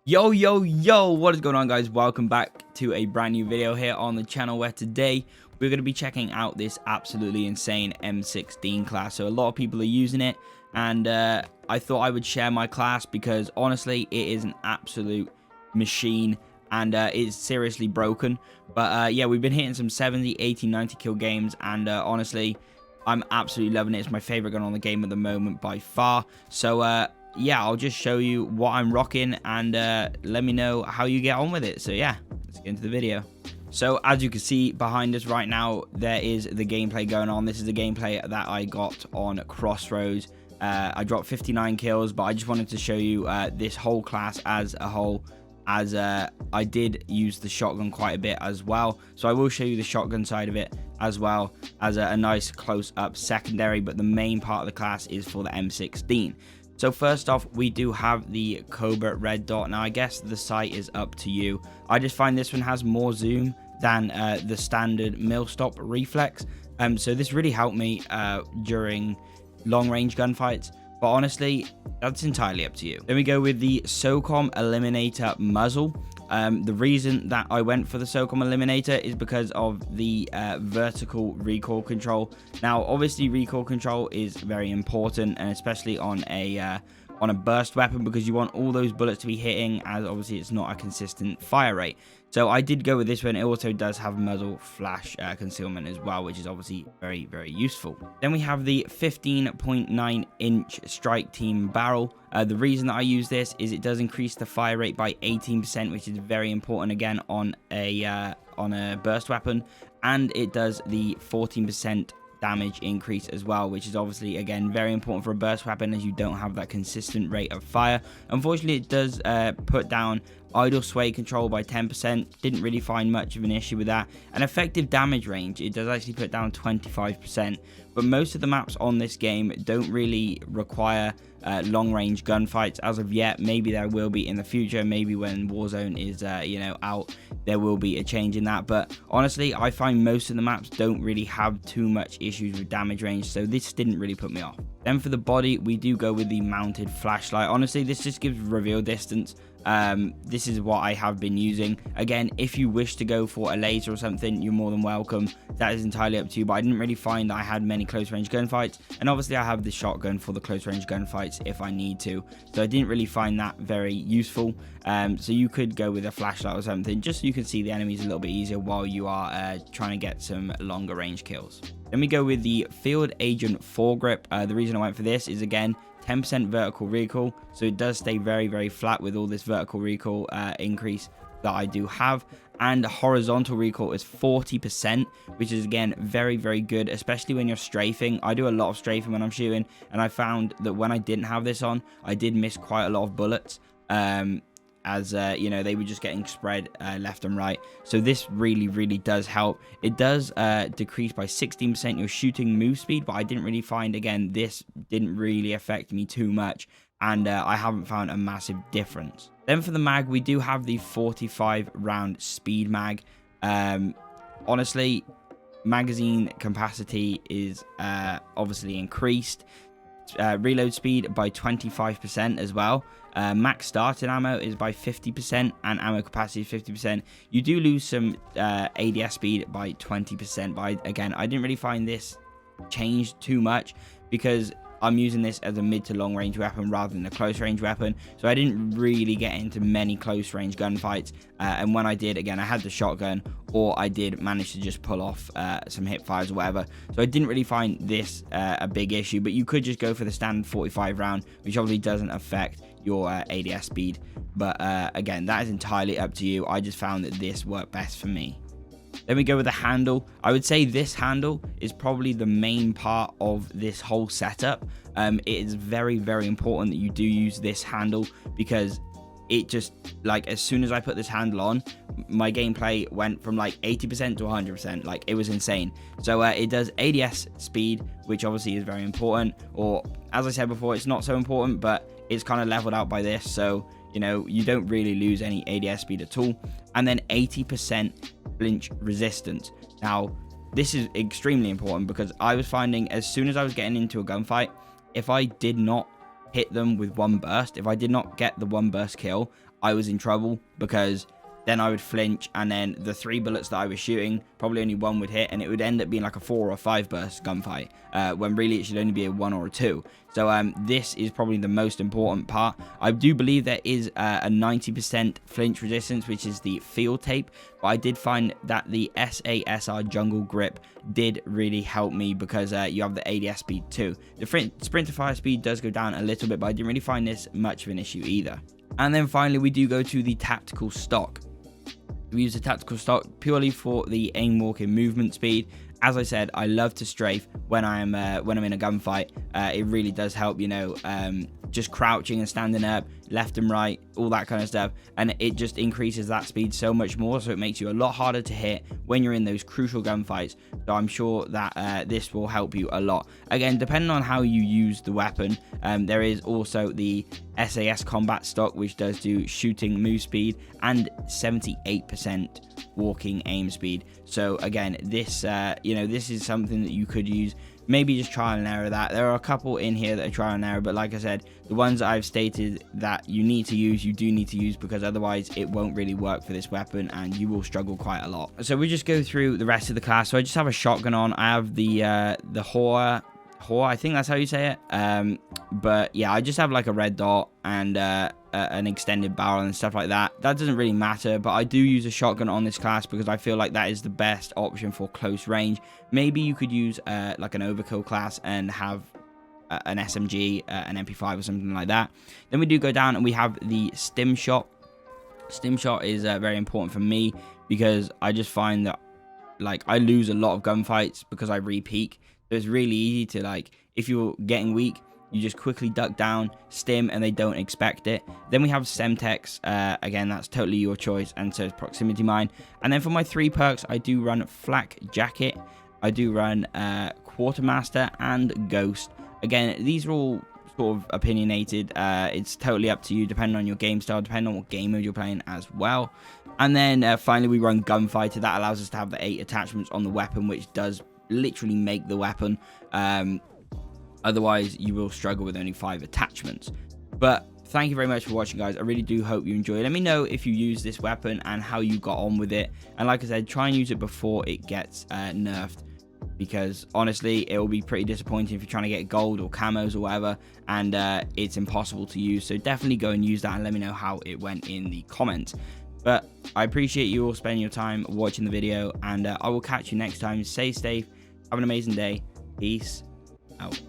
Yo, what is going on, guys? Welcome back to a brand new video here on the channel, where today we're going to be checking out this absolutely insane M16 class. So a lot of people are using it, and I thought I would share my class because honestly it is an absolute machine, and it's seriously broken. But yeah, we've been hitting some 70, 80, 90 kill games, and honestly I'm absolutely loving it. It's my favorite gun on the game at the moment by far. So yeah, I'll just show you what I'm rocking, and let me know how you get on with it. So yeah, let's get into the video. So as you can see behind us right now, there is the gameplay going on. This is the gameplay that I got on Crossroads. I dropped 59 kills, but I just wanted to show you this whole class as a whole, as I did use the shotgun quite a bit as well. So I will show you the shotgun side of it as well as a nice close-up secondary, but the main part of the class is for the M16. So first off, we do have the Cobra Red Dot. Now, I guess the sight is up to you. I just find this one has more zoom than the standard mill-stop reflex. So this really helped me during long-range gunfights. But honestly, that's entirely up to you. Then we go with the Socom Eliminator Muzzle. The reason that I went for the Socom Eliminator is because of the vertical recoil control. Now, obviously, recoil control is very important, and especially on a burst weapon, because you want all those bullets to be hitting, as obviously it's not a consistent fire rate. So I did go with this one. It also does have muzzle flash concealment as well, which is obviously very, very useful. Then we have the 15.9 inch strike team barrel. The reason that I use this is it does increase the fire rate by 18%, which is very important again on a burst weapon, and it does the 14% damage increase as well, which is obviously again very important for a burst weapon, as you don't have that consistent rate of fire. Unfortunately, it does put down idle sway control by 10%. Didn't really find much of an issue with that. And effective damage range, it does actually put down 25%. But most of the maps on this game don't really require long range gunfights as of yet. Maybe there will be in the future. Maybe when Warzone is out, there will be a change in that. But honestly, I find most of the maps don't really have too much issues with damage range, so this didn't really put me off. Then for the body, we do go with the mounted flashlight. Honestly, this just gives reveal distance. This is what I have been using. Again, if you wish to go for a laser or something, you're more than welcome. That is entirely up to you, but I didn't really find that I had many close range gunfights, and obviously I have the shotgun for the close range gunfights if I need to, so I didn't really find that very useful. So you could go with a flashlight or something, just so you can see the enemies a little bit easier while you are trying to get some longer range kills. Then we go with the Field Agent foregrip. The reason I went for this is, again, 10% vertical recoil, so it does stay very, very flat with all this vertical recoil increase that I do have. And horizontal recoil is 40%, which is again very, very good, especially when you're strafing. I do a lot of strafing when I'm shooting, and I found that when I didn't have this on, I did miss quite a lot of bullets, as you know, they were just getting spread left and right. So this really, really does help. It does decrease by 16% your shooting move speed, but I didn't really find, again, this didn't really affect me too much, and I haven't found a massive difference. Then for the mag, we do have the 45 round speed mag. Honestly, magazine capacity is obviously increased. Reload speed by 25% as well. Max starting ammo is by 50%, and ammo capacity is 50%. You do lose some ADS speed by 20%, but again, I didn't really find this changed too much, because I'm using this as a mid to long range weapon rather than a close range weapon, so I didn't really get into many close range gunfights, and when I did, again, I had the shotgun, or I did manage to just pull off some hip fires or whatever, so I didn't really find this a big issue. But you could just go for the standard 45 round, which obviously doesn't affect your ADS speed, but again, that is entirely up to you. I just found that this worked best for me. Then we go with the handle. I would say this handle is probably the main part of this whole setup. It is very, very important that you do use this handle, because it just, like, as soon as I put this handle on, my gameplay went from like 80% to 100%. Like, it was insane. So it does ADS speed, which obviously is very important, or as I said before, it's not so important, but it's kind of leveled out by this, so you know, you don't really lose any ADS speed at all. And then 80% flinch resistance. Now, this is extremely important, because I was finding as soon as I was getting into a gunfight, if I did not hit them with one burst, if I did not get the one burst kill, I was in trouble, because then I would flinch, and then the 3 bullets that I was shooting, probably only 1 would hit, and it would end up being like a 4 or 5 burst gunfight, when really it should only be a 1 or a 2. So this is probably the most important part. I do believe there is a 90% flinch resistance, which is the field tape, but I did find that the SASR jungle grip did really help me, because you have the ADS speed too. The sprint to fire speed does go down a little bit, but I didn't really find this much of an issue either. And then finally, we do go to the tactical stock. We use the tactical stock purely for the aim walking movement speed. As I said, I love to strafe when I'm in a gunfight. It really does help, you know, just crouching and standing up, left and right, all that kind of stuff, and it just increases that speed so much more, so it makes you a lot harder to hit when you're in those crucial gunfights. So I'm sure that this will help you a lot. Again, depending on how you use the weapon, there is also the SAS combat stock, which does do shooting move speed and 78% walking aim speed. So again, this you know, this is something that you could use. Maybe just trial and error that. There are a couple in here that are trial and error, but like I said, the ones that I've stated that you need to use, you do need to use, because otherwise it won't really work for this weapon and you will struggle quite a lot. So we just go through the rest of the class. So I just have a shotgun on. I have the Horror, I think that's how you say it. But yeah, I just have like a red dot and an extended barrel and stuff like that. That doesn't really matter, but I do use a shotgun on this class because I feel like that is the best option for close range. Maybe you could use like an overkill class and have an SMG, an MP5 or something like that. Then we do go down and we have the stim shot. Stim shot is very important for me, because I just find that like I lose a lot of gunfights because I re-peak. So it's really easy to, like, if you're getting weak, you just quickly duck down, stim, and they don't expect it. Then we have Semtex. Again, that's totally your choice, and so is Proximity Mine. And then for my 3 perks, I do run Flak Jacket, I do run Quartermaster, and Ghost. Again, these are all sort of opinionated. It's totally up to you, depending on your game style, depending on what game mode you're playing as well. And then finally, we run Gunfighter. That allows us to have the 8 attachments on the weapon, which does literally make the weapon. Otherwise you will struggle with only 5 attachments. But thank you very much for watching, guys. I really do hope you enjoy. Let me know if you use this weapon and how you got on with it, and like I said, try and use it before it gets nerfed, because honestly it will be pretty disappointing if you're trying to get gold or camos or whatever, and it's impossible to use. So definitely go and use that and let me know how it went in the comments. But I appreciate you all spending your time watching the video, and I will catch you next time. Stay safe, have an amazing day, peace out.